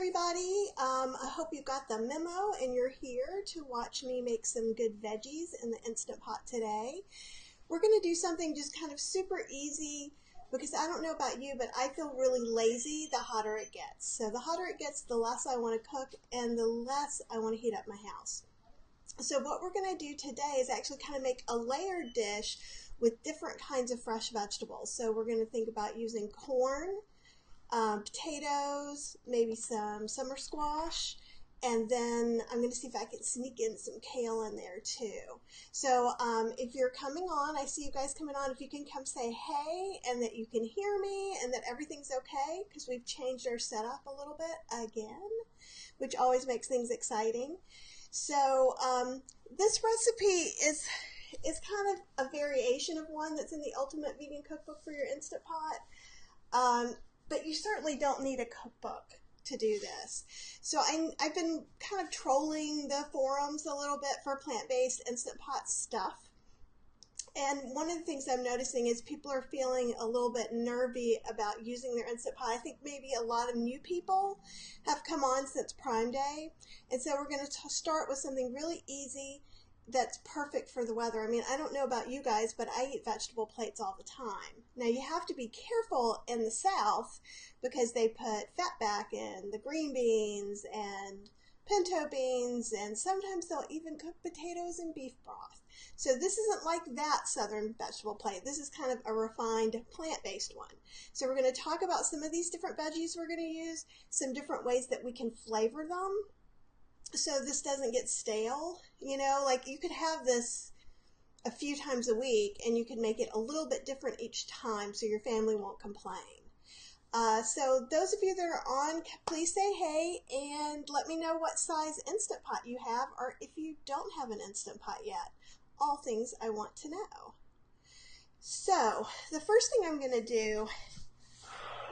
everybody. I hope you got the memo and you're here to watch me make some good veggies in the Instant Pot today. We're going to do something just kind of super easy because I don't know about you, but I feel really lazy the hotter it gets. So the hotter it gets, the less I want to cook and the less I want to heat up my house. So what we're going to do today is actually kind of make a layered dish with different kinds of fresh vegetables. So we're going to think about using corn, potatoes, maybe some summer squash, and then I'm going to see if I can sneak in some kale in there too. So if you're coming on, I see you guys coming on, if you can come say hey and that you can hear me and that everything's okay, because we've changed our setup a little bit again, which always makes things exciting. So this recipe is kind of a variation of one that's in the Ultimate Vegan Cookbook for your Instant Pot. But you certainly don't need a cookbook to do this. So I've been kind of trolling the forums a little bit for plant-based Instant Pot stuff. And one of the things I'm noticing is people are feeling a little bit nervy about using their Instant Pot. I think maybe a lot of new people have come on since Prime Day. And so we're going to start with something really easy that's perfect for the weather. I mean, I don't know about you guys, but I eat vegetable plates all the time. Now, you have to be careful in the South because they put fat back in the green beans and pinto beans, and sometimes they'll even cook potatoes in beef broth. So this isn't like that Southern vegetable plate. This is kind of a refined plant-based one. So we're going to talk about some of these different veggies we're going to use, some different ways that we can flavor them, so this doesn't get stale. You know, like you could have this a few times a week and you can make it a little bit different each time so your family won't complain. So those of you that are on, please say hey and let me know what size Instant Pot you have, or if you don't have an Instant Pot yet. All things I want to know. So the first thing I'm going to do,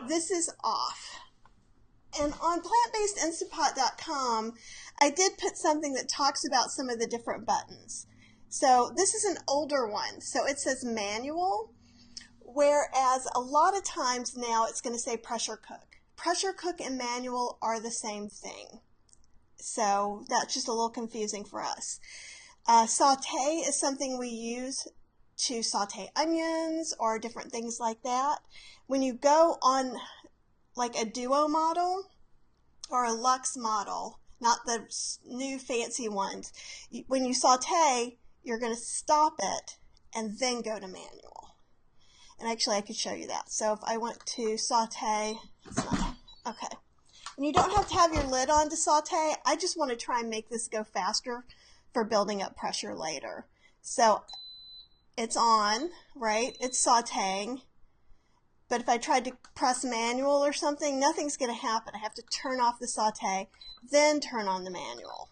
this is off. And on plantbasedinstantpot.com, I did put something that talks about some of the different buttons. So this is an older one. So it says manual, whereas a lot of times now it's going to say pressure cook. Pressure cook and manual are the same thing. So that's just a little confusing for us. Saute is something we use to saute onions or different things like that. When you go on like a Duo model or a Luxe model, not the new fancy ones, when you saute, you're going to stop it and then go to manual. And actually I could show you that. So if I went to saute, okay. And you don't have to have your lid on to saute. I just want to try and make this go faster for building up pressure later. So it's on, right? It's sauteing. But if I tried to press manual or something, nothing's going to happen. I have to turn off the saute, then turn on the manual.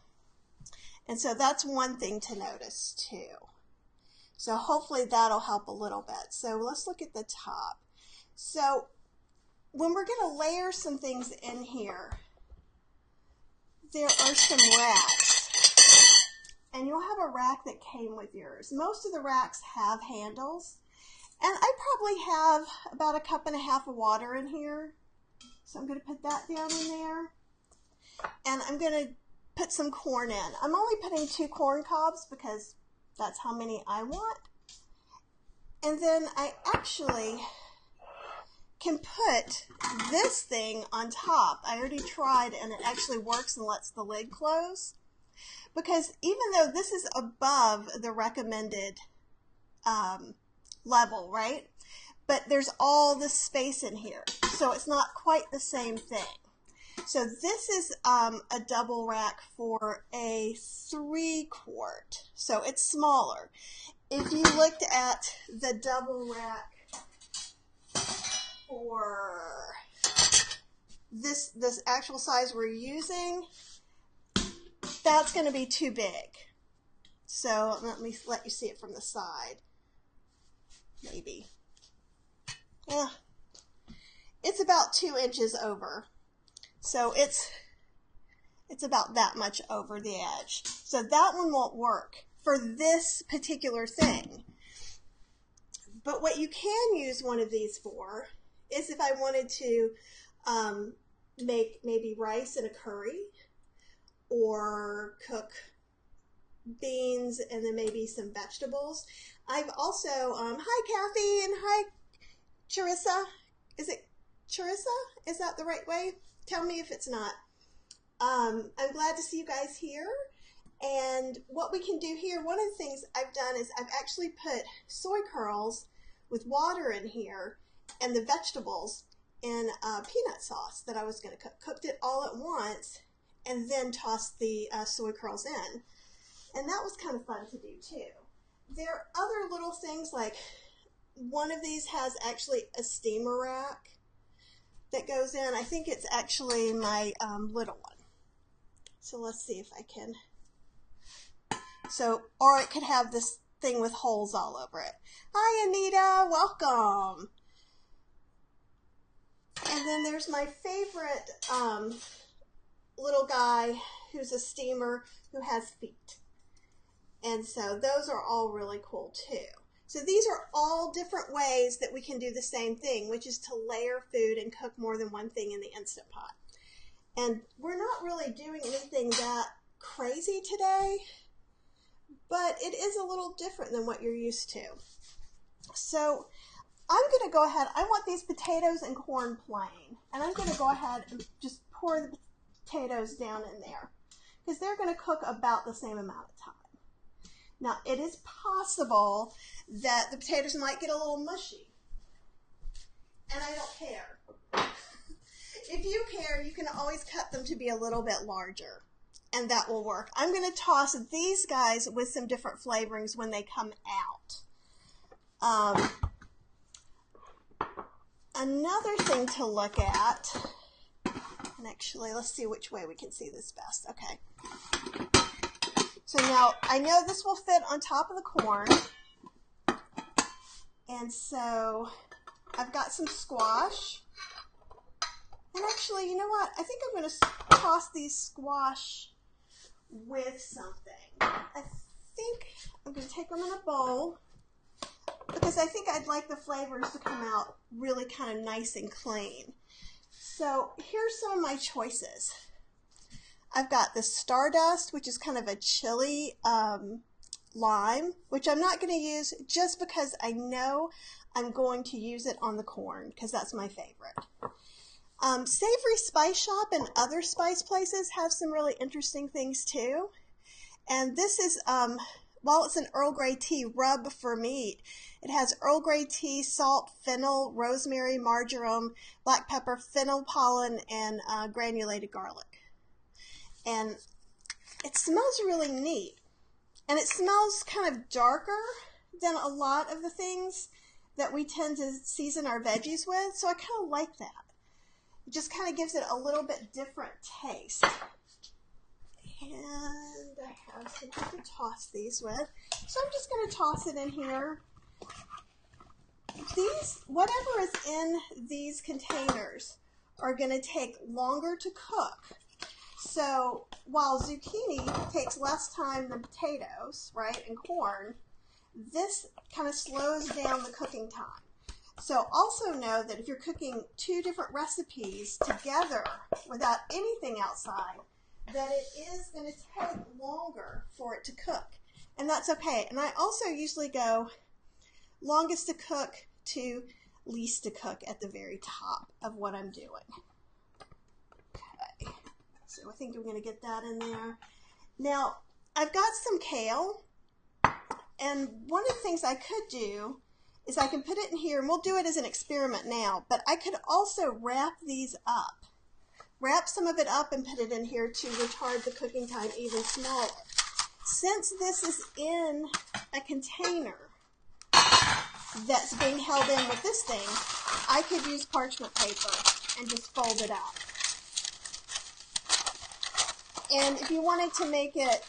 And so that's one thing to notice too. So hopefully that'll help a little bit. So let's look at the top. So when we're going to layer some things in here, there are some racks. And you'll have a rack that came with yours. Most of the racks have handles. And I probably have about 1.5 cups of water in here. So I'm going to put that down in there. And I'm going to put some corn in. I'm only putting 2 corn cobs because that's how many I want. And then I actually can put this thing on top. I already tried and it actually works and lets the lid close. Because even though this is above the recommended level, right? But there's all this space in here, so it's not quite the same thing. So this is a double rack for a 3-quart, so it's smaller. If you looked at the double rack for this actual size we're using, that's going to be too big. So let me let you see it from the side. Maybe. Yeah. It's about 2 inches over. So it's about that much over the edge. So that one won't work for this particular thing. But what you can use one of these for is if I wanted to make maybe rice in a curry, or cook beans and then maybe some vegetables. I've also, hi Kathy, and hi Charissa. Is it Charissa? Is that the right way? Tell me if it's not. I'm glad to see you guys here. And what we can do here, one of the things I've done is I've actually put soy curls with water in here and the vegetables in peanut sauce that I was going to cook. Cooked it all at once and then tossed the soy curls in. And that was kind of fun to do too. There are other little things, like one of these has actually a steamer rack that goes in. I think it's actually my little one. So let's see if I can. So, or it could have this thing with holes all over it. Hi Anita, welcome. And then there's my favorite little guy who's a steamer who has feet. And so those are all really cool too. So these are all different ways that we can do the same thing, which is to layer food and cook more than one thing in the Instant Pot. And we're not really doing anything that crazy today, but it is a little different than what you're used to. So I'm going to go ahead, I want these potatoes and corn plain, and I'm going to go ahead and just pour the potatoes down in there, because they're going to cook about the same amount of time. Now, it is possible that the potatoes might get a little mushy, and I don't care. If you care, you can always cut them to be a little bit larger, and that will work. I'm going to toss these guys with some different flavorings when they come out. Another thing to look at, and actually, let's see which way we can see this best. Okay. So now, I know this will fit on top of the corn, and so I've got some squash, and actually, you know what, I think I'm going to toss these squash with something. I think I'm going to take them in a bowl, because I think I'd like the flavors to come out really kind of nice and clean. So here's some of my choices. I've got the Stardust, which is kind of a chili lime, which I'm not going to use just because I know I'm going to use it on the corn, because that's my favorite. Savory Spice Shop and other spice places have some really interesting things too. And this is, while it's an Earl Grey tea rub for meat, it has Earl Grey tea, salt, fennel, rosemary, marjoram, black pepper, fennel pollen, and granulated garlic. And it smells really neat. And it smells kind of darker than a lot of the things that we tend to season our veggies with. So I kind of like that. It just kind of gives it a little bit different taste. And I have something to toss these with. So I'm just going to toss it in here. These, whatever is in these containers, are going to take longer to cook. So while zucchini takes less time than potatoes, right, and corn, this kind of slows down the cooking time. So also know that if you're cooking two different recipes together without anything outside, that it is going to take longer for it to cook. And that's okay. And I also usually go longest to cook to least to cook at the very top of what I'm doing. Okay. So I think I'm going to get that in there. Now, I've got some kale. And one of the things I could do is I can put it in here, and we'll do it as an experiment now, but I could also wrap these up. Wrap some of it up and put it in here to retard the cooking time even smaller. Since this is in a container that's being held in with this thing, I could use parchment paper and just fold it up. And if you wanted to make it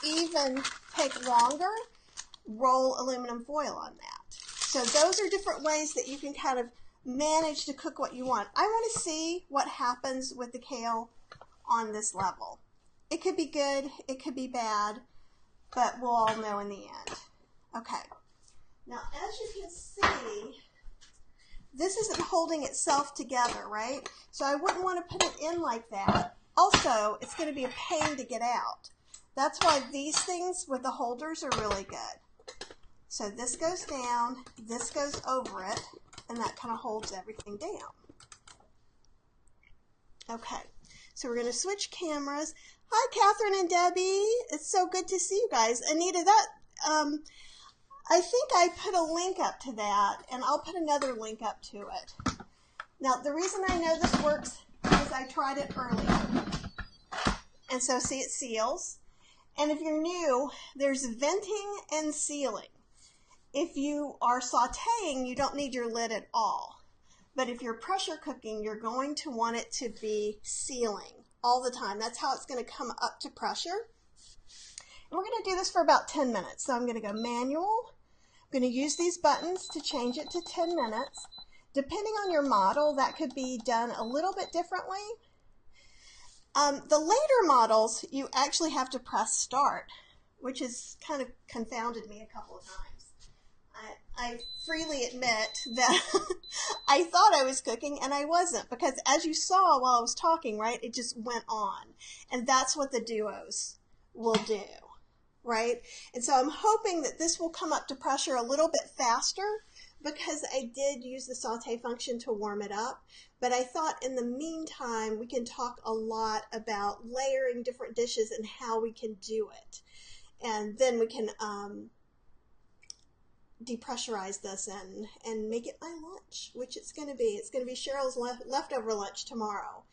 even take longer, roll aluminum foil on that. So those are different ways that you can kind of manage to cook what you want. I want to see what happens with the kale on this level. It could be good, it could be bad, but we'll all know in the end. Okay. Now, as you can see, this isn't holding itself together, right? So I wouldn't want to put it in like that. Also, it's going to be a pain to get out. That's why these things with the holders are really good. So this goes down, this goes over it, and that kind of holds everything down. Okay, so we're going to switch cameras. Hi, Catherine and Debbie. It's so good to see you guys. Anita, that I think I put a link up to that, and I'll put another link up to it. Now, the reason I know this works is I tried it earlier. And so, see, it seals. And if you're new, there's venting and sealing. If you are sauteing, you don't need your lid at all. But if you're pressure cooking, you're going to want it to be sealing all the time. That's how it's going to come up to pressure. And we're going to do this for about 10 minutes. So I'm going to go manual. I'm going to use these buttons to change it to 10 minutes. Depending on your model, that could be done a little bit differently. The later models, you actually have to press start, which has kind of confounded me a couple of times. I freely admit that I thought I was cooking and I wasn't, because as you saw while I was talking, right, it just went on. And that's what the duos will do, right? And so I'm hoping that this will come up to pressure a little bit faster, because I did use the saute function to warm it up. But I thought in the meantime, we can talk a lot about layering different dishes and how we can do it. And then we can depressurize this and make it my lunch, which it's going to be. It's going to be Cheryl's leftover lunch tomorrow.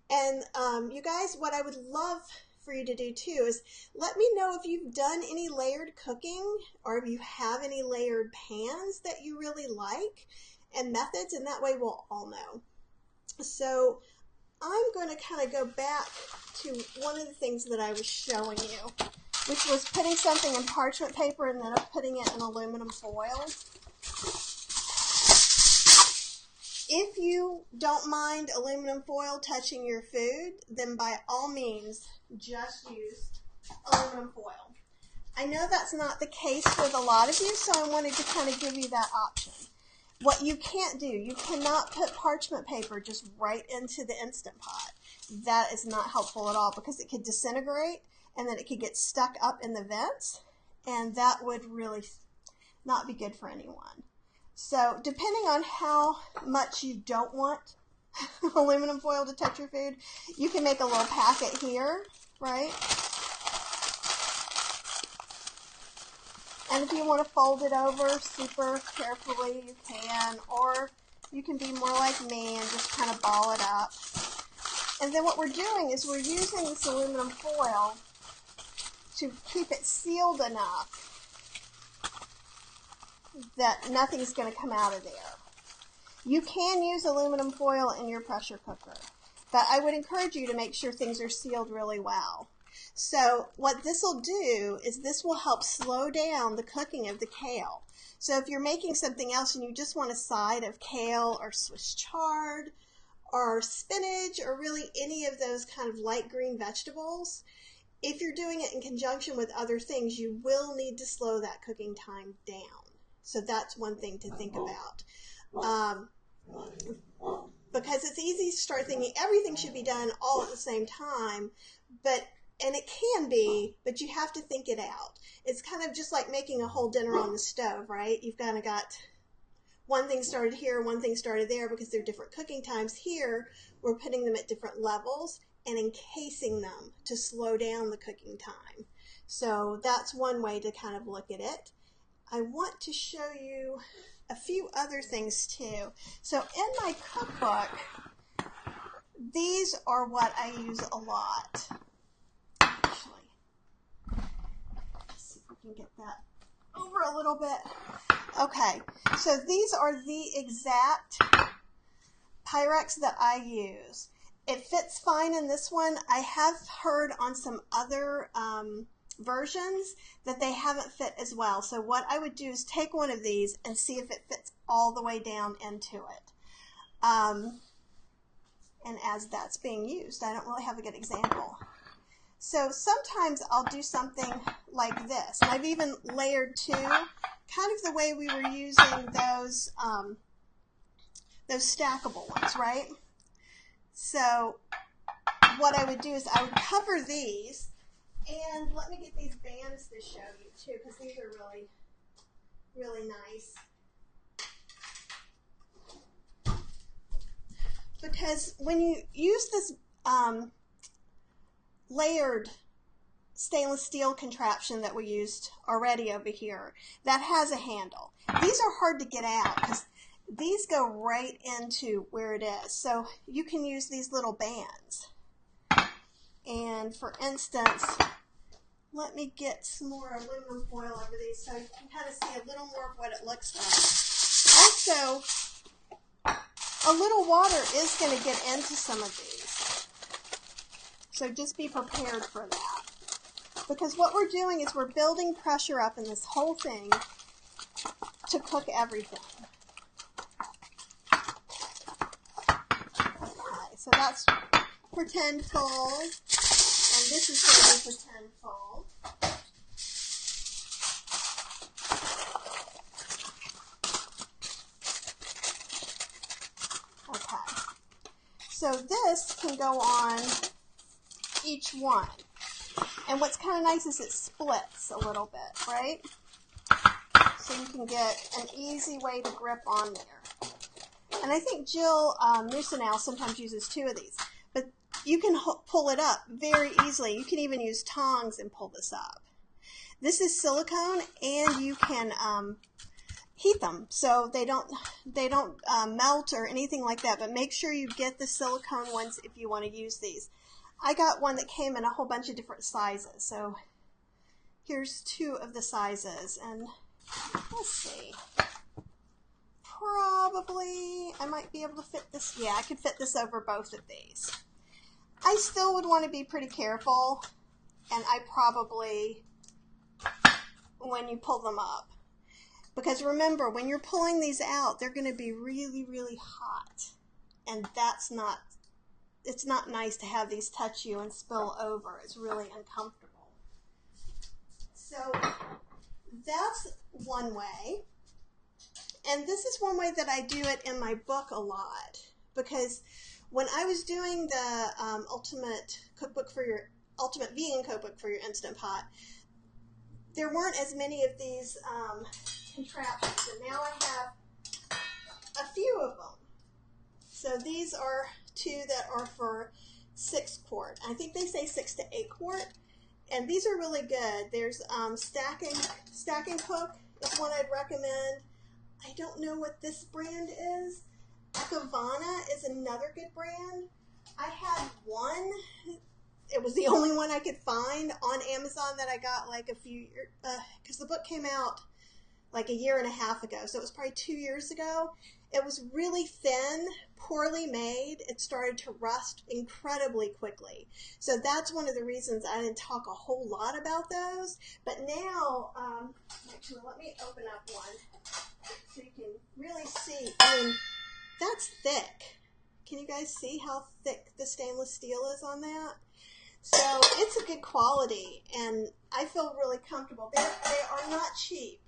And you guys, what I would love for you to do too is let me know if you've done any layered cooking, or if you have any layered pans that you really like and methods, and that way we'll all know. So I'm going to kind of go back to one of the things that I was showing you, which was putting something in parchment paper and then putting it in aluminum foil. If you don't mind aluminum foil touching your food, then by all means, just use aluminum foil. I know that's not the case with a lot of you, so I wanted to kind of give you that option. What you can't do, you cannot put parchment paper just right into the Instant Pot. That is not helpful at all, because it could disintegrate and then it could get stuck up in the vents, and that would really not be good for anyone. So depending on how much you don't want aluminum foil to touch your food, you can make a little packet here, right? And if you want to fold it over super carefully, you can, or you can be more like me and just kind of ball it up. And then what we're doing is we're using this aluminum foil to keep it sealed enough that nothing's going to come out of there. You can use aluminum foil in your pressure cooker, but I would encourage you to make sure things are sealed really well. So what this will do is this will help slow down the cooking of the kale. So if you're making something else and you just want a side of kale or Swiss chard or spinach or really any of those kind of light green vegetables, if you're doing it in conjunction with other things, you will need to slow that cooking time down. So that's one thing to think about. Because it's easy to start thinking everything should be done all at the same time, and it can be, but you have to think it out. It's kind of just like making a whole dinner on the stove, right? You've kind of got one thing started here, one thing started there, because they're different cooking times. Here, we're putting them at different levels and encasing them to slow down the cooking time. So that's one way to kind of look at it. I want to show you a few other things too. So in my cookbook, these are what I use a lot. Actually, let's see if we can get that over a little bit. Okay, so these are the exact Pyrex that I use. It fits fine in this one. I have heard on some other versions that they haven't fit as well. So what I would do is take one of these and see if it fits all the way down into it. And as that's being used, I don't really have a good example. So sometimes I'll do something like this. And I've even layered two, kind of the way we were using those those stackable ones, right? So what I would do is I would cover these, and let me get these bands to show you too, because these are really, really nice. Because when you use this layered stainless steel contraption that we used already over here, that has a handle. These are hard to get out because these go right into where it is. So you can use these little bands. And for instance, let me get some more aluminum foil over these so you can kind of see a little more of what it looks like. Also, a little water is going to get into some of these. So just be prepared for that. Because what we're doing is we're building pressure up in this whole thing to cook everything. Okay, so that's pretend full, and this is going to be pretend full. Okay, so this can go on each one. And what's kind of nice is it splits a little bit, right? So you can get an easy way to grip on there. And I think Jill Musenow sometimes uses 2 of these. But you can pull it up very easily. You can even use tongs and pull this up. This is silicone, and you can heat them so they don't melt or anything like that. But make sure you get the silicone ones if you want to use these. I got one that came in a whole bunch of different sizes. So here's 2 of the sizes, and let's see. Probably I might be able to fit this. Yeah, I could fit this over both of these. I still would want to be pretty careful, and I probably, when you pull them up, because remember, when you're pulling these out, they're going to be really, really hot, and it's not nice to have these touch you and spill over. It's really uncomfortable. So that's one way. And this is one way that I do it in my book a lot, because when I was doing the ultimate vegan cookbook for your Instant Pot, there weren't as many of these contraptions, and now I have a few of them. So these are 2 that are for 6 quart. I think they say 6 to 8 quart, and these are really good. There's Stack and Cook is one I'd recommend. I don't know what this brand is. Ecovana is another good brand. I had one. It was the only one I could find on Amazon that I got like a few years, because the book came out like a year and a half ago, so it was probably 2 years ago. It was really thin, poorly made. It started to rust incredibly quickly. So that's one of the reasons I didn't talk a whole lot about those. But now, actually, let me open up one so you can really see. I mean, that's thick. Can you guys see how thick the stainless steel is on that? So it's a good quality, and I feel really comfortable. They are not cheap.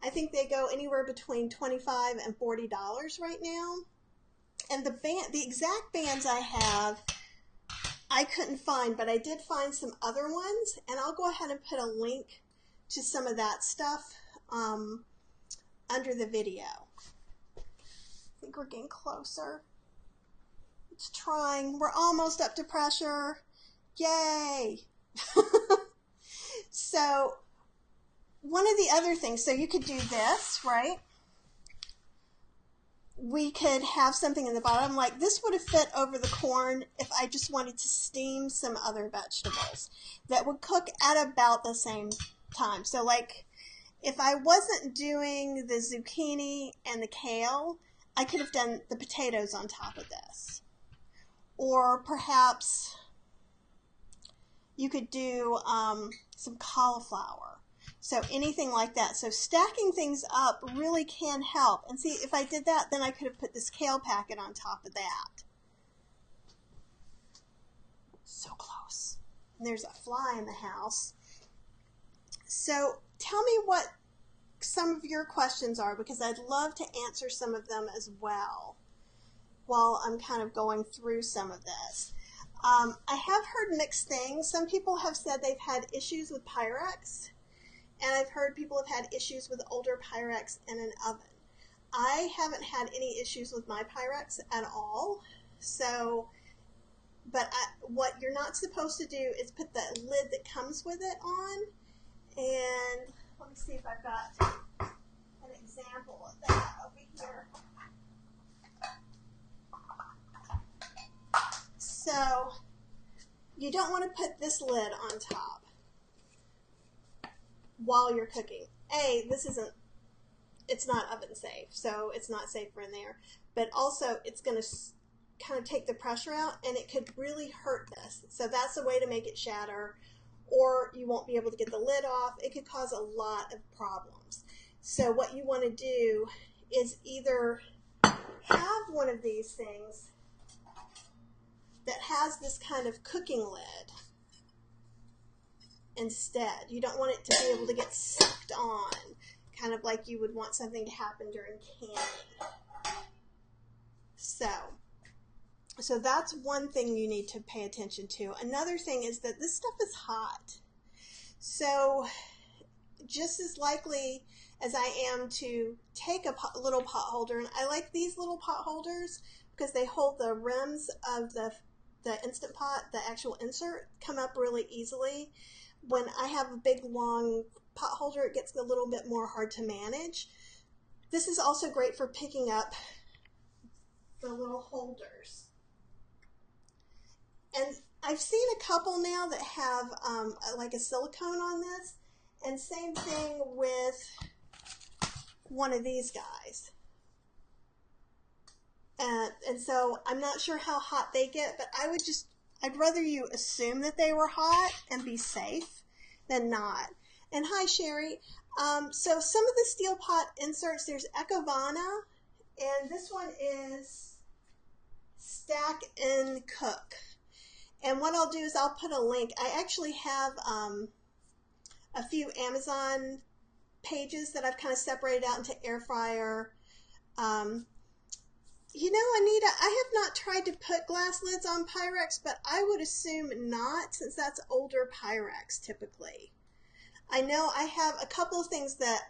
I think they go anywhere between $25 and $40 right now. And the exact bands I have, I couldn't find, but I did find some other ones, and I'll go ahead and put a link to some of that stuff under the video. I think we're getting closer. It's trying. We're almost up to pressure. Yay! So one of the other things, so you could do this, right? We could have something in the bottom, like this would have fit over the corn if I just wanted to steam some other vegetables that would cook at about the same time. So like if I wasn't doing the zucchini and the kale, I could have done the potatoes on top of this. Or perhaps you could do some cauliflower. So anything like that. So stacking things up really can help. And see, if I did that, then I could have put this kale packet on top of that. So close. And there's a fly in the house. So tell me what some of your questions are, because I'd love to answer some of them as well. while I'm kind of going through some of this. I have heard mixed things. Some people have said they've had issues with Pyrex, and I've heard people have had issues with older Pyrex in an oven. I haven't had any issues with my Pyrex at all. So, but what you're not supposed to do is put the lid that comes with it on. And let me see if I've got an example of that over here. So, you don't want to put this lid on top while you're cooking. It's not oven safe, so it's not safer in there. But also, it's going to kind of take the pressure out, and it could really hurt this. So that's a way to make it shatter, or you won't be able to get the lid off. It could cause a lot of problems. So what you want to do is either have one of these things that has this kind of cooking lid instead. You don't want it to be able to get sucked on, kind of like you would want something to happen during canning. So that's one thing you need to pay attention to. Another thing is that this stuff is hot. So just as likely as I am to take a little pot holder, and I like these little pot holders because they hold the rims of the Instant Pot, the actual insert, come up really easily. When I have a big long pot holder, it gets a little bit more hard to manage. This is also great for picking up the little holders. And I've seen a couple now that have like a silicone on this, and same thing with one of these guys. And so I'm not sure how hot they get, but I'd rather you assume that they were hot and be safe than not. And hi, Sherry. So some of the steel pot inserts, there's Ecovana, and this one is Stack and Cook. And what I'll do is I'll put a link. I actually have a few Amazon pages that I've kind of separated out into air fryer. You know, Anita, I have not tried to put glass lids on Pyrex, but I would assume not, since that's older Pyrex typically. I know I have a couple of things that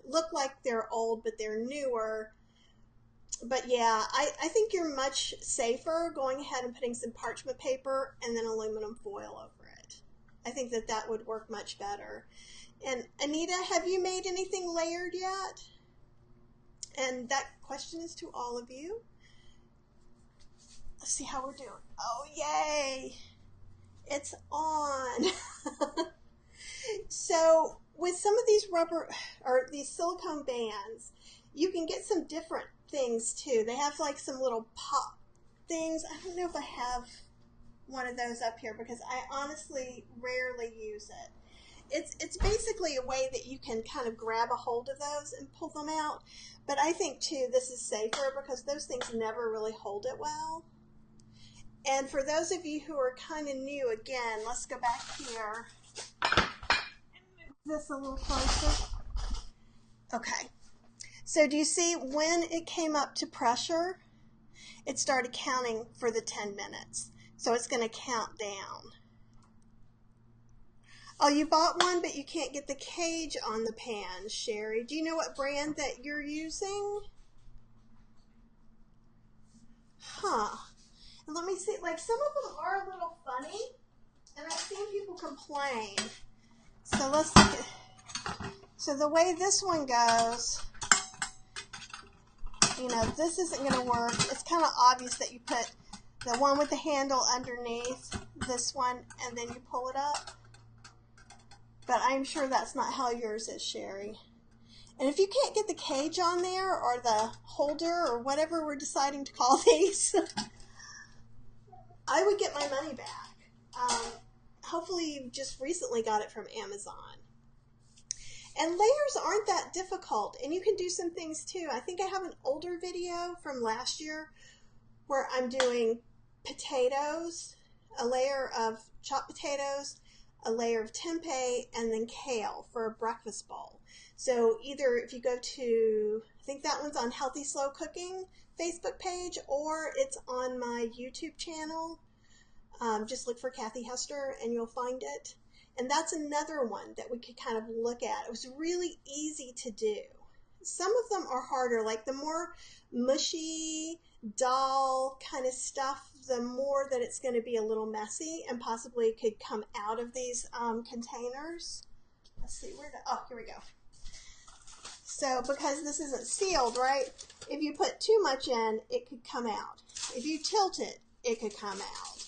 look like they're old, but they're newer. But yeah, I think you're much safer going ahead and putting some parchment paper and then aluminum foil over it. I think that would work much better. And Anita, have you made anything layered yet? And that question is to all of you. Let's see how we're doing. Oh, yay! It's on. So with some of these rubber or these silicone bands, you can get some different things too. They have like some little pop things. I don't know if I have one of those up here because I honestly rarely use it. It's basically a way that you can kind of grab a hold of those and pull them out. But I think too this is safer because those things never really hold it well. And for those of you who are kind of new, again, let's go back here and move this a little closer. Okay. So do you see when it came up to pressure, it started counting for the 10 minutes. So it's going to count down. Oh, you bought one, but you can't get the cage on the pan, Sherry. Do you know what brand that you're using? Huh. And let me see, like some of them are a little funny, and I've seen people complain. So let's look at, so the way this one goes, you know, this isn't going to work. It's kind of obvious that you put the one with the handle underneath this one, and then you pull it up. But I'm sure that's not how yours is, Sherry. And if you can't get the cage on there, or the holder, or whatever we're deciding to call these, I would get my money back. Hopefully you just recently got it from Amazon. And layers aren't that difficult, and you can do some things too. I think I have an older video from last year where I'm doing potatoes, a layer of chopped potatoes, a layer of tempeh, and then kale for a breakfast bowl. So either if you go to, I think that one's on Healthy Slow Cooking Facebook page, or it's on my YouTube channel. Just look for Kathy Hester and you'll find it. And that's another one that we could kind of look at. It was really easy to do. Some of them are harder, like the more mushy, dal kind of stuff, the more that it's going to be a little messy and possibly could come out of these containers. Let's see, here we go. So because this isn't sealed, right, if you put too much in, it could come out. If you tilt it, it could come out.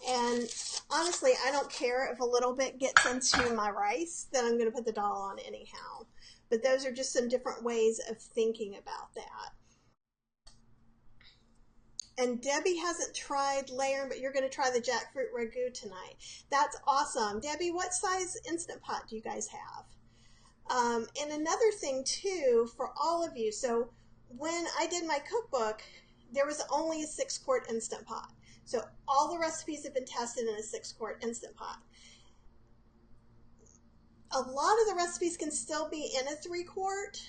And honestly, I don't care if a little bit gets into my rice, then I'm going to put the dal on anyhow. But those are just some different ways of thinking about that. And Debbie hasn't tried layering, but you're going to try the jackfruit ragu tonight. That's awesome. Debbie, what size Instant Pot do you guys have? And another thing too, for all of you, so when I did my cookbook, there was only a 6-quart Instant Pot. So all the recipes have been tested in a 6-quart Instant Pot. A lot of the recipes can still be in a 3-quart.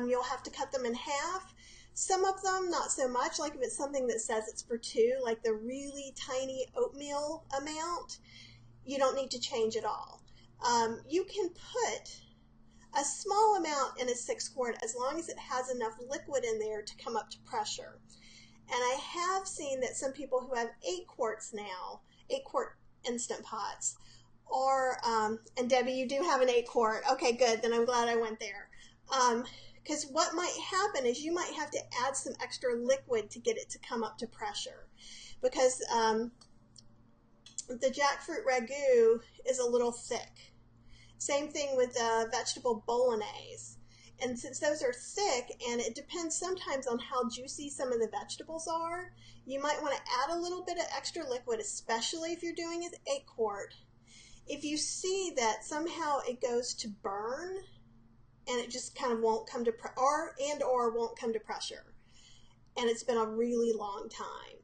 You'll have to cut them in half. Some of them, not so much, like if it's something that says it's for 2, like the really tiny oatmeal amount, you don't need to change at all. You can put a small amount in a 6-quart as long as it has enough liquid in there to come up to pressure. And I have seen that some people who have 8 quarts now, 8-quart Instant Pots, or, and Debbie, you do have an 8-quart. Okay, good. Then I'm glad I went there. Because what might happen is you might have to add some extra liquid to get it to come up to pressure. Because the jackfruit ragu is a little thick. Same thing with vegetable bolognese. And since those are thick, and it depends sometimes on how juicy some of the vegetables are, you might want to add a little bit of extra liquid, especially if you're doing an 8-quart. If you see that somehow it goes to burn, and it just kind of won't come to or won't come to pressure, and it's been a really long time,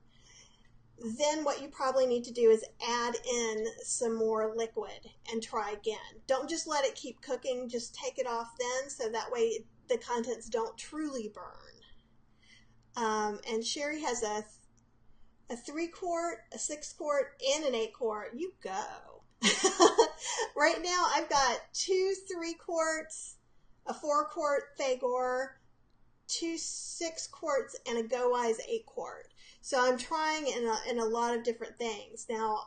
then what you probably need to do is add in some more liquid and try again. Don't just let it keep cooking, just take it off then, so that way the contents don't truly burn. And Sherry has a 3-quart, a 6-quart, and an 8-quart. You go. Right now I've got 2 3-quarts, a 4-quart Fagor, 2 6-quarts, and a Go Wise 8-quart. So I'm trying in a lot of different things. Now,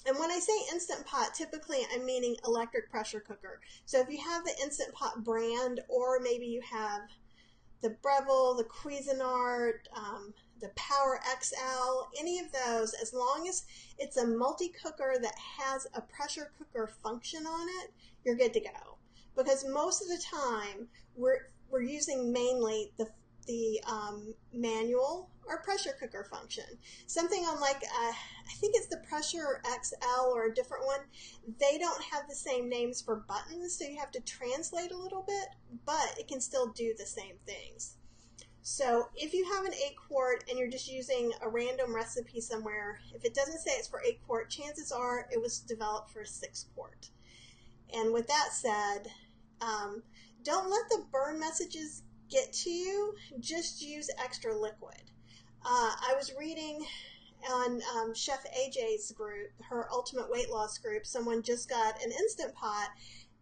and when I say Instant Pot, typically I'm meaning electric pressure cooker. So if you have the Instant Pot brand, or maybe you have the Breville, the Cuisinart, the Power XL, any of those, as long as it's a multi-cooker that has a pressure cooker function on it, you're good to go. Because most of the time, we're using mainly the manual or pressure cooker function. Something on like, I think it's the Pressure XL or a different one, they don't have the same names for buttons, so you have to translate a little bit, but it can still do the same things. So if you have an 8-quart and you're just using a random recipe somewhere, if it doesn't say it's for 8-quart, chances are it was developed for a 6-quart. And with that said, don't let the burn messages get to you, just use extra liquid. I was reading on Chef AJ's group, her Ultimate Weight Loss group, someone just got an Instant Pot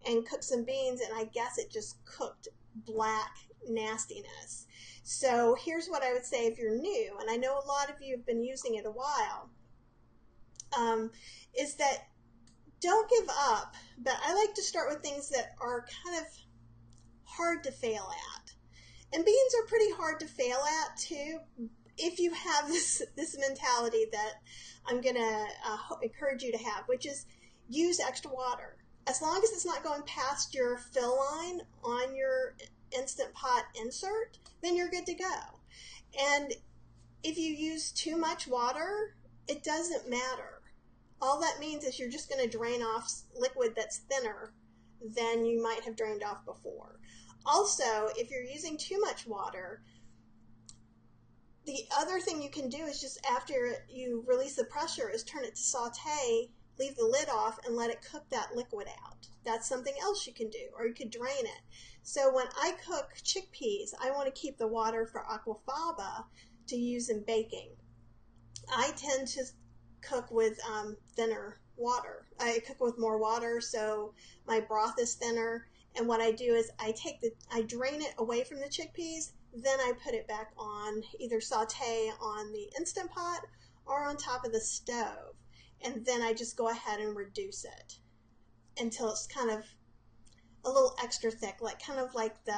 and cooked some beans, and I guess it just cooked black nastiness. So here's what I would say if you're new, and I know a lot of you have been using it a while, is that don't give up, but I like to start with things that are kind of hard to fail at. And beans are pretty hard to fail at too, if you have this mentality that I'm going to encourage you to have, which is use extra water. As long as it's not going past your fill line on your Instant Pot insert, then you're good to go. And if you use too much water, it doesn't matter. All that means is you're just going to drain off liquid that's thinner than you might have drained off before. Also, if you're using too much water, the other thing you can do is just after you release the pressure is turn it to saute leave the lid off and let it cook that liquid out. That's something else you can do, or you could drain it. So when I cook chickpeas, I want to keep the water for aquafaba to use in baking. I tend to cook with thinner water. I cook with more water, so my broth is thinner. And what I do is I drain it away from the chickpeas, then I put it back on, either saute on the Instant Pot or on top of the stove. And then I just go ahead and reduce it until it's kind of a little extra thick, like kind of like the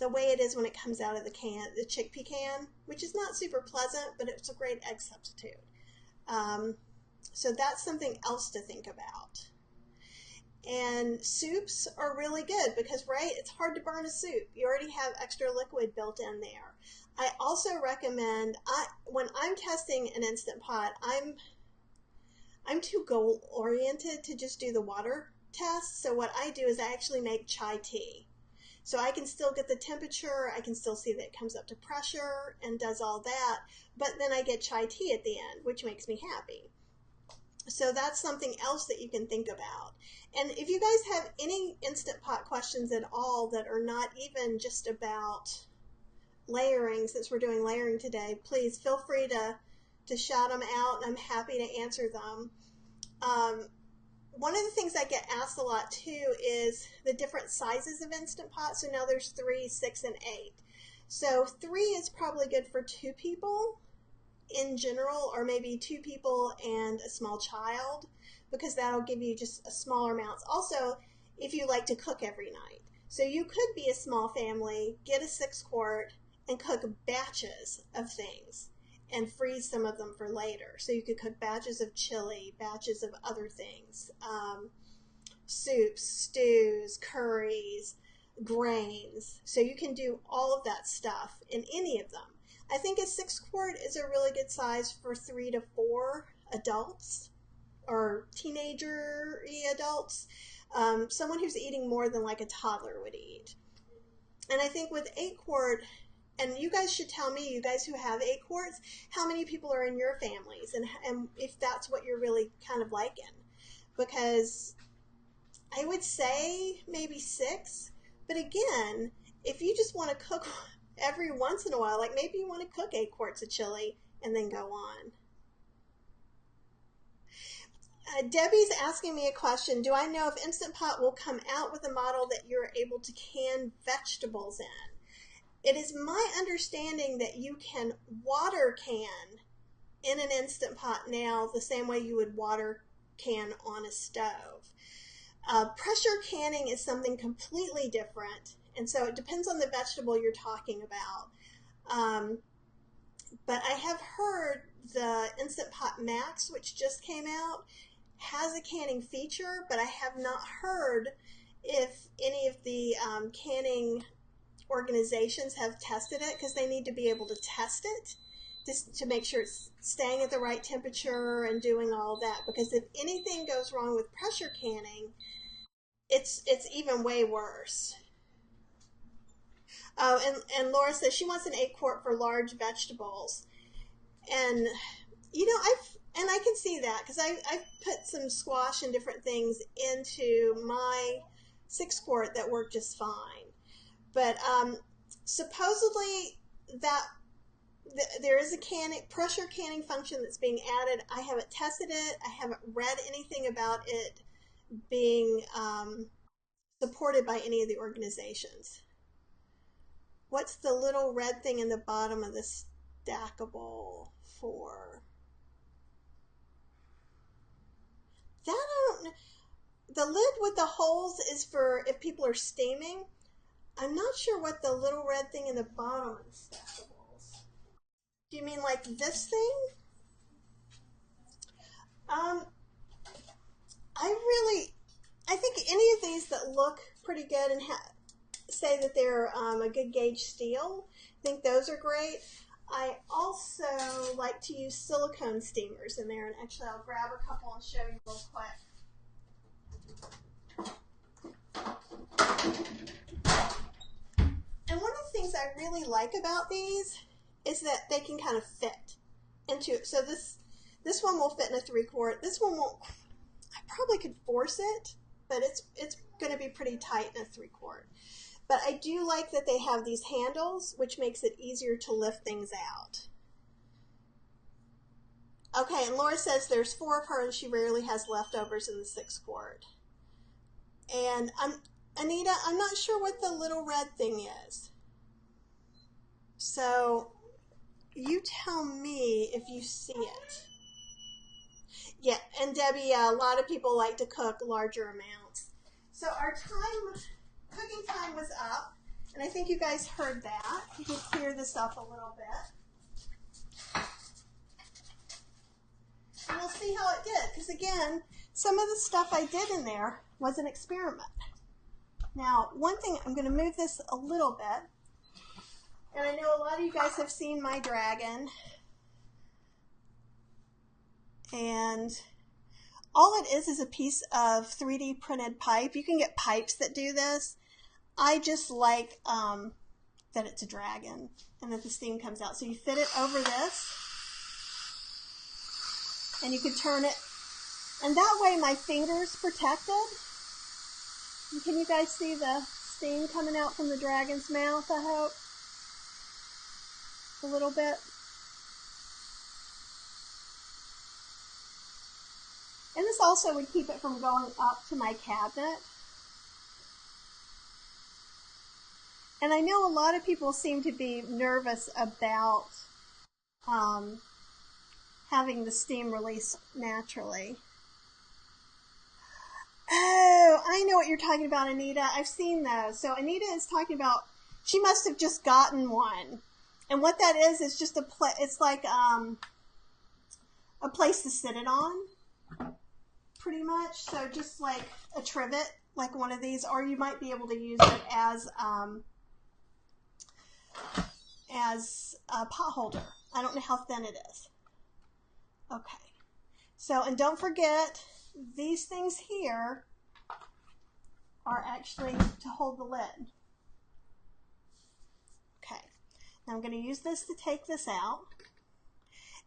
way it is when it comes out of the can, the chickpea can, which is not super pleasant, but it's a great egg substitute. So that's something else to think about. And soups are really good because, right, it's hard to burn a soup. You already have extra liquid built in there. I also recommend, when I'm testing an Instant Pot, I'm too goal-oriented to just do the water test. So what I do is I actually make chai tea. So I can still get the temperature, I can still see that it comes up to pressure and does all that, but then I get chai tea at the end, which makes me happy. So that's something else that you can think about. And if you guys have any Instant Pot questions at all that are not even just about layering, since we're doing layering today, please feel free to shout them out, and I'm happy to answer them. One of the things I get asked a lot too is the different sizes of Instant Pot. So now there's 3, 6, and 8. So 3 is probably good for 2 people in general, or maybe 2 people and a small child, because that'll give you just a smaller amounts. Also, if you like to cook every night. So you could be a small family, get a 6-quart, and cook batches of things and freeze some of them for later. So you could cook batches of chili, batches of other things, soups, stews, curries, grains. So you can do all of that stuff in any of them. I think a 6-quart is a really good size for 3 to 4 adults or teenager-y adults. Someone who's eating more than like a toddler would eat. And I think with 8-quart, and you guys should tell me, you guys who have 8 quarts, how many people are in your families and if that's what you're really kind of liking. Because I would say maybe 6, but again, if you just want to cook every once in a while, like maybe you want to cook 8 quarts of chili and then go on. Debbie's asking me a question. Do I know if Instant Pot will come out with a model that you're able to can vegetables in? It is my understanding that you can water can in an Instant Pot now the same way you would water can on a stove. Pressure canning is something completely different, and so it depends on the vegetable you're talking about. But I have heard the Instant Pot Max, which just came out, has a canning feature, but I have not heard if any of the canning organizations have tested it, because they need to be able to test it just to make sure it's staying at the right temperature and doing all that, because if anything goes wrong with pressure canning, it's even way worse. And Laura says she wants an 8-quart for large vegetables, and you know, I can see that because I've put some squash and different things into my 6-quart that worked just fine. But supposedly there is a pressure canning function that's being added. I haven't tested it. I haven't read anything about it being supported by any of the organizations. What's the little red thing in the bottom of the stackable for? That I don't know. The lid with the holes is for if people are steaming. I'm not sure what the little red thing in the bottom of the stackables. Do you mean like this thing? I think any of these that look pretty good and say that they're a good gauge steel, I think those are great. I also like to use silicone steamers in there, and actually I'll grab a couple and show you real quick. And one of the things I really like about these is that they can kind of fit into it. So This one will fit in a 3-quart. This one won't. I probably could force it, but it's going to be pretty tight in a 3-quart. But I do like that they have these handles, which makes it easier to lift things out. Okay, and Laura says there's 4 of her and she rarely has leftovers in the 6-quart. And Anita, I'm not sure what the little red thing is. So you tell me if you see it. Yeah, and Debbie, a lot of people like to cook larger amounts. So our cooking time was up, and I think you guys heard that. You can clear this up a little bit. And we'll see how it did, because again, some of the stuff I did in there was an experiment. Now, one thing, I'm going to move this a little bit, and I know a lot of you guys have seen my dragon, and all it is a piece of 3D printed pipe. You can get pipes that do this. I just like that it's a dragon and that the steam comes out. So you fit it over this, and you can turn it, and that way my finger's protected. And can you guys see the steam coming out from the dragon's mouth, I hope? A little bit. And this also would keep it from going up to my cabinet. And I know a lot of people seem to be nervous about having the steam release naturally. Oh, I know what you're talking about, Anita. I've seen those. So Anita is talking about, she must have just gotten one. And what that is just it's like a place to sit it on, pretty much. So just like a trivet, like one of these, or you might be able to use it as a pot holder. I don't know how thin it is. Okay. So, and don't forget, these things here are actually to hold the lid. Okay. Now I'm going to use this to take this out.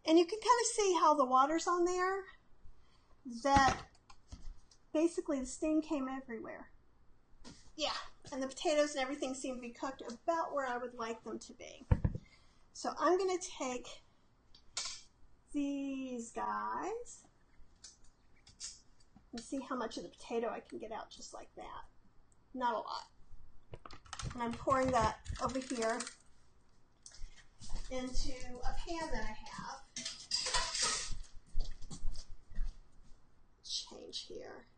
And you can kind of see how the water's on there, that basically the steam came everywhere. Yeah, and the potatoes and everything seem to be cooked about where I would like them to be. So I'm going to take these guys and see how much of the potato I can get out just like that. Not a lot. And I'm pouring that over here into a pan that I have. Change here.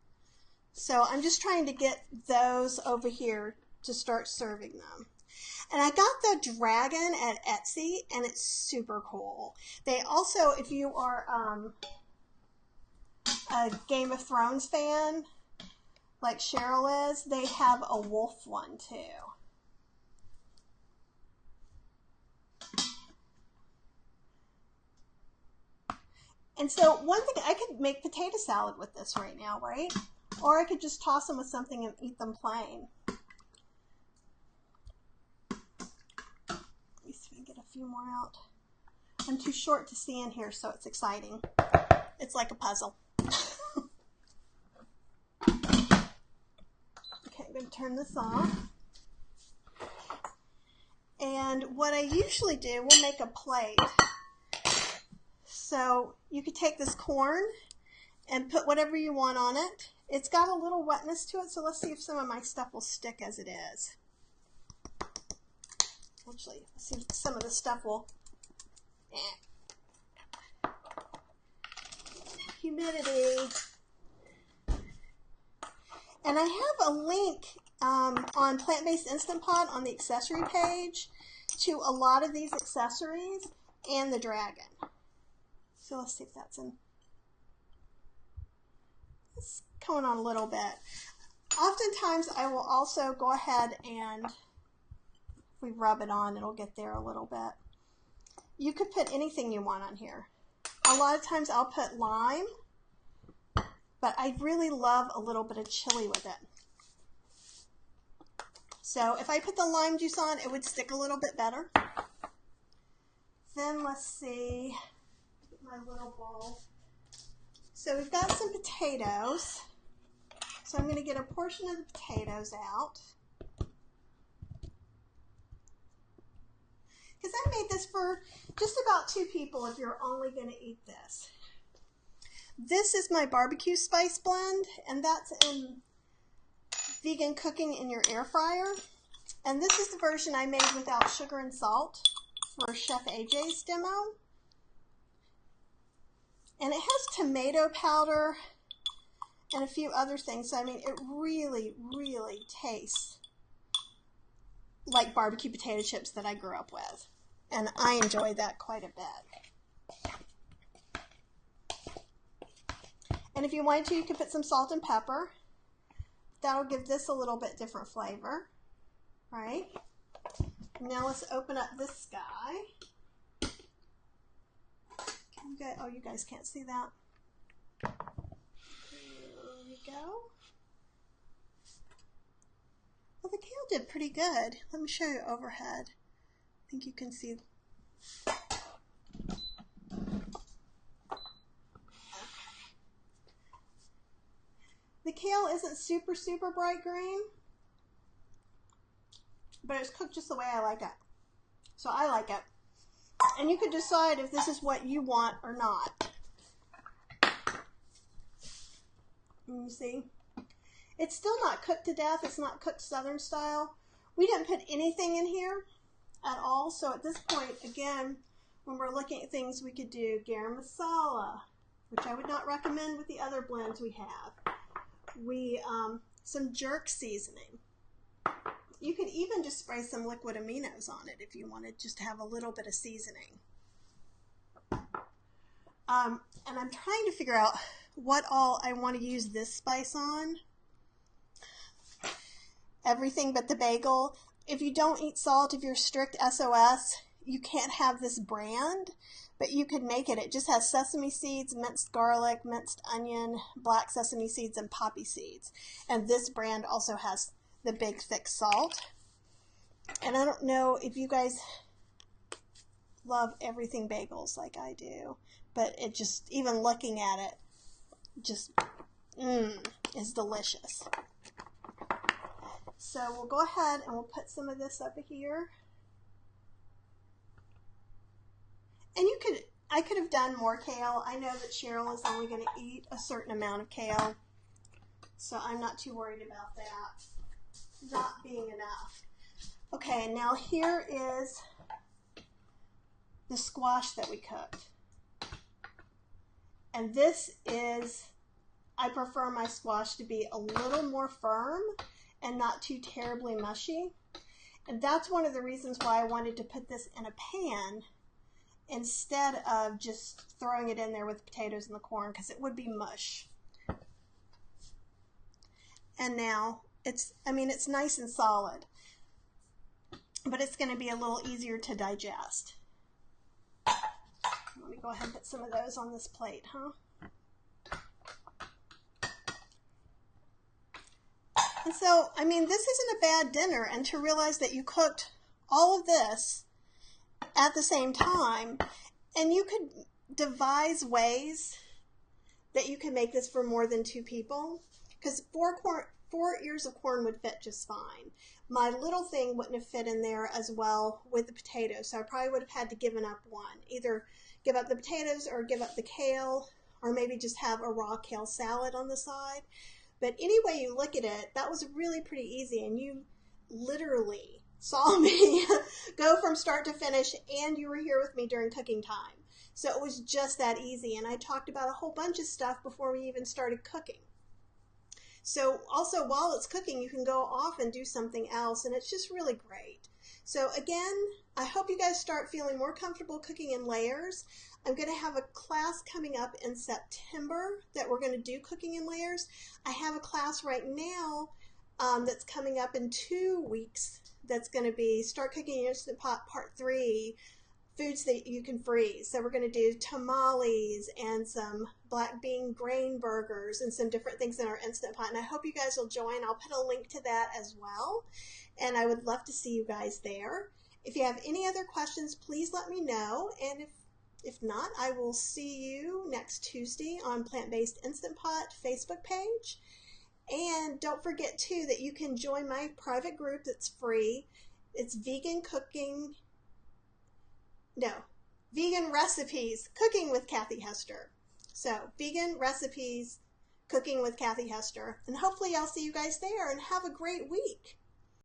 So I'm just trying to get those over here to start serving them. And I got the dragon at Etsy, and it's super cool. They also, if you are a Game of Thrones fan, like Cheryl is, they have a wolf one too. And so one thing, I could make potato salad with this right now, right? Or I could just toss them with something and eat them plain. Let me see if I can get a few more out. I'm too short to see in here, so it's exciting. It's like a puzzle. Okay, I'm going to turn this off. And what I usually do, we'll make a plate. So you could take this corn and put whatever you want on it. It's got a little wetness to it, so let's see if some of my stuff will stick as it is. Actually, let's see if some of the stuff will... Humidity. And I have a link on Plant-Based Instant Pot on the accessory page to a lot of these accessories and the dragon. So let's see if that's in. It's coming on a little bit. Oftentimes I will also go ahead and if we rub it on, it'll get there a little bit. You could put anything you want on here. A lot of times I'll put lime, but I really love a little bit of chili with it. So if I put the lime juice on, it would stick a little bit better. Then let's see. my little bowl. So we've got some potatoes. So I'm going to get a portion of the potatoes out. Because I made this for just about 2 people if you're only going to eat this. This is my barbecue spice blend, and that's in Vegan Cooking in Your Air Fryer. And this is the version I made without sugar and salt for Chef AJ's demo. And it has tomato powder and a few other things. So, I mean, it really, really tastes like barbecue potato chips that I grew up with. And I enjoy that quite a bit. And if you wanted to, you could put some salt and pepper. That'll give this a little bit different flavor, right? Now let's open up this guy. Oh, you guys can't see that. There we go. Well, the kale did pretty good. Let me show you overhead. I think you can see. The kale isn't super, super bright green, but it's cooked just the way I like it. So I like it. And you could decide if this is what you want or not. You see? It's still not cooked to death. It's not cooked Southern style. We didn't put anything in here at all. So at this point, again, when we're looking at things, we could do garam masala, which I would not recommend with the other blends we have. Some jerk seasoning. You could even just spray some liquid aminos on it if you wanted just to have a little bit of seasoning. And I'm trying to figure out what all I want to use this spice on. Everything but the bagel. If you don't eat salt, if you're strict SOS, you can't have this brand, but you could make it. It just has sesame seeds, minced garlic, minced onion, black sesame seeds, and poppy seeds. And this brand also has the big thick salt. And I don't know if you guys love everything bagels like I do, but it just, even looking at it, just is delicious. So we'll go ahead and we'll put some of this up here. And I could have done more kale. I know that Cheryl is only going to eat a certain amount of kale, so I'm not too worried about that not being enough. Okay, and now here is the squash that we cooked. And this is, I prefer my squash to be a little more firm and not too terribly mushy. And that's one of the reasons why I wanted to put this in a pan instead of just throwing it in there with the potatoes and the corn, because it would be mush. And now it's nice and solid, but it's going to be a little easier to digest. Let me go ahead and put some of those on this plate, huh? And so, I mean, this isn't a bad dinner, and to realize that you cooked all of this at the same time, and you could devise ways that you can make this for more than 2 people, because 4 ears of corn would fit just fine. My little thing wouldn't have fit in there as well with the potatoes, so I probably would have had to given up one. Either give up the potatoes or give up the kale, or maybe just have a raw kale salad on the side. But any way you look at it, that was really pretty easy, and you literally saw me go from start to finish, and you were here with me during cooking time. So it was just that easy, and I talked about a whole bunch of stuff before we even started cooking. So also, while it's cooking, you can go off and do something else, and it's just really great. So again, I hope you guys start feeling more comfortable cooking in layers. I'm going to have a class coming up in September that we're going to do cooking in layers. I have a class right now that's coming up in 2 weeks that's going to be Start Cooking in Instant Pot Part 3, foods that you can freeze. So we're going to do tamales and some black bean grain burgers and some different things in our Instant Pot. And I hope you guys will join. I'll put a link to that as well. And I would love to see you guys there. If you have any other questions, please let me know. And if If not, I will see you next Tuesday on Plant-Based Instant Pot Facebook page. And don't forget, too, that you can join my private group that's free. It's Vegan Recipes Cooking with Kathy Hester. So, Vegan Recipes Cooking with Kathy Hester. And hopefully I'll see you guys there, and have a great week.